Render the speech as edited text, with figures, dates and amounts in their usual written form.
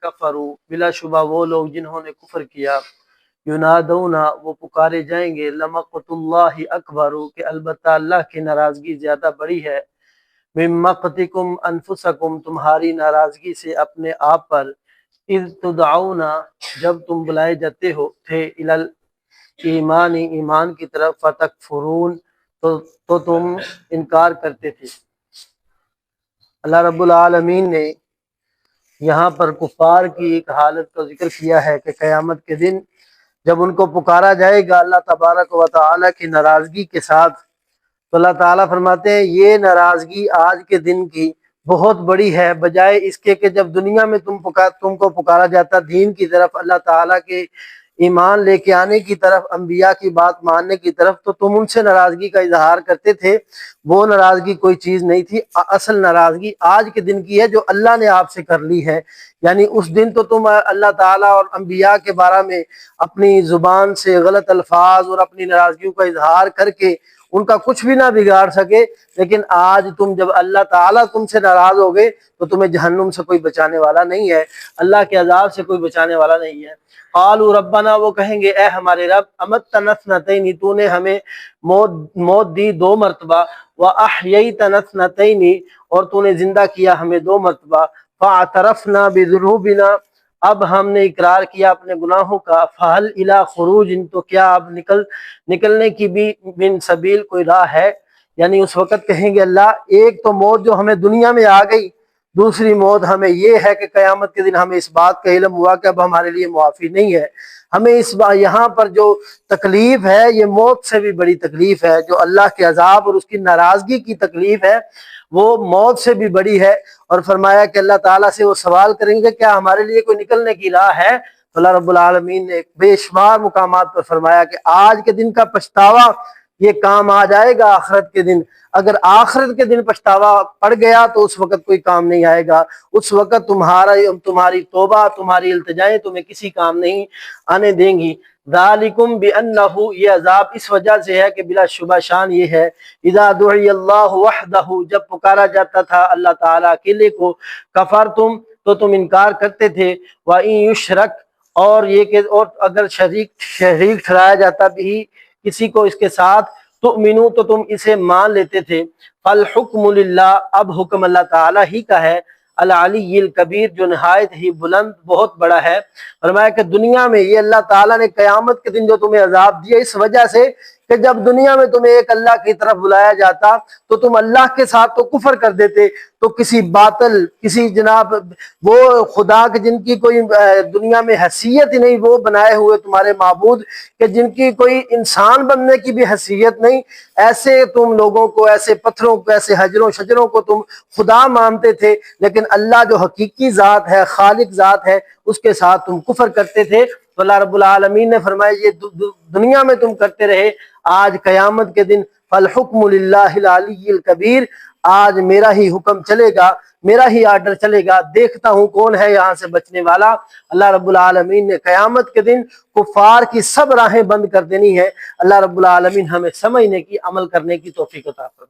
कफरू, बिला शुबा वो लोग जिन्होंने कुफर किया, युनादौना वो पुकारे जाएंगे, लमक़तुल्लाहि अकबरू कि अलबत्ता अल्लाह की नाराज़गी ज़्यादा बड़ी है, मिन मक़तिकुम अनफुसकुम तुम्हारी नाराज़गी से अपने आप पर, इज़ तुदऔना जब तुम बुलाए जाते हो थे, इलल ईमानी ईमान की तरफ, फतकफुरून तो तुम इनकार करते थे। अल्लाह रब्बुल आलमीन ने यहाँ पर कुफार की एक हालत का जिक्र किया है कि क़यामत के दिन जब उनको पुकारा जाएगा अल्लाह तबारक व तआला की नाराज़गी के साथ, तो अल्लाह ताला फरमाते हैं ये नाराज़गी आज के दिन की बहुत बड़ी है, बजाय इसके कि जब दुनिया में तुमको पुकारा जाता दीन की तरफ, अल्लाह ताला के ईमान लेके आने की तरफ, अंबिया की बात मानने की तरफ, तो तुम उनसे नाराज़गी का इजहार करते थे। वो नाराज़गी कोई चीज़ नहीं थी, असल नाराज़गी आज के दिन की है जो अल्लाह ने आपसे कर ली है। यानी उस दिन तो तुम अल्लाह ताला और अंबिया के बारे में अपनी ज़ुबान से गलत अल्फाज और अपनी नाराज़गियों का इजहार करके उनका कुछ भी ना बिगाड़ सके, लेकिन आज तुम जब अल्लाह ताला तुमसे नाराज़ हो गए तो तुम्हें जहन्नुम से कोई बचाने वाला नहीं है, अल्लाह के अजाब से कोई बचाने वाला नहीं है। क़ालू रब्बना वो कहेंगे ए हमारे रब, अमत्तना स्नतैनी तूने हमें मौत दी 2 मरतबा, व अहयैतना स्नतैनी और तूने जिंदा किया हमें 2 मरतबा, फ़अतरफ़ना बिज़ुनूबिना अब हमने इकरार किया अपने गुनाहों का, फ़हल इला खुरूज तो क्या अब निकलने की भी बिन सबील कोई राह है। यानी उस वक़्त कहेंगे अल्लाह एक तो मौत जो हमें दुनिया में आ गई, दूसरी मौत हमें ये है कि क़यामत के दिन हमें इस बात का इल्म हुआ कि अब हमारे लिए मुआफ़ी नहीं है। हमें इस बार यहाँ पर जो तकलीफ है ये मौत से भी बड़ी तकलीफ है, जो अल्लाह के अजाब और उसकी नाराज़गी की तकलीफ है वो मौत से भी बड़ी है। और फरमाया कि अल्लाह ताला से वो सवाल करेंगे क्या हमारे लिए कोई निकलने की राह है। तो अल्लाह रब्बुल आलमीन ने बेशुमार मुकामात पर फरमाया कि आज के दिन का पछतावा ये काम आ जाएगा आखिरत के दिन। अगर आखिरत के दिन पछतावा पड़ गया तो उस वक़्त कोई काम नहीं आएगा, उस वक़्त तुम्हारी तौबा तुम्हारी इल्तिजाएं तुम्हें किसी काम नहीं आने देंगी। ज़ालिकुम बिअन्नहु ये अजाब इस वजह से है कि बिलाशुबा शान ये है, इज़ा दुइयल्लाहु वहदहु जब पुकारा जाता था अल्लाह ताला अकेले को, कफरतुम तो तुम इनकार करते थे, व इन युशरक और ये कि और अगर शरीक ठहराया जाता भी किसी को इसके साथ, तो मिनू तो तुम इसे मान लेते थे। फल हुक्मु लिल्लाह अब हुक्म अल्लाह ताला ही का है, अल अलीय्यिल कबीर जो निहायत ही बुलंद बहुत बड़ा है। फरमाया कि दुनिया में ये अल्लाह ताला ने क़यामत के दिन जो तुम्हें अजाब दिया इस वजह से कि जब दुनिया में तुम्हें एक अल्लाह की तरफ बुलाया जाता तो तुम अल्लाह के साथ तो कुफर कर देते, तो किसी बातिल किसी जनाब वो खुदा के जिनकी कोई दुनिया में हैसियत ही नहीं, वो बनाए हुए तुम्हारे माबूद कि जिनकी कोई इंसान बनने की भी हैसियत नहीं, ऐसे तुम लोगों को, ऐसे पत्थरों को, ऐसे हजरों शजरों को तुम खुदा मानते थे, लेकिन अल्लाह जो हकीकी ज़ात है, खालिक ज़ात है, उसके साथ तुम कुफर करते थे। तो अल्लाह रब्बुल आलमीन ने फरमाया ये दुनिया में तुम करते रहे, आज क़यामत के दिन फल हुक्मु लिल्लाहिल अलीय्यिल कबीर आज मेरा ही हुक्म चलेगा, मेरा ही आर्डर चलेगा, देखता हूँ कौन है यहाँ से बचने वाला। अल्लाह रब्बुल आलमीन ने क़यामत के दिन कुफार की सब राहें बंद कर देनी है। अल्लाह रब्बुल आलमीन हमें समझने की, अमल करने की तौफीक अता फरमाए।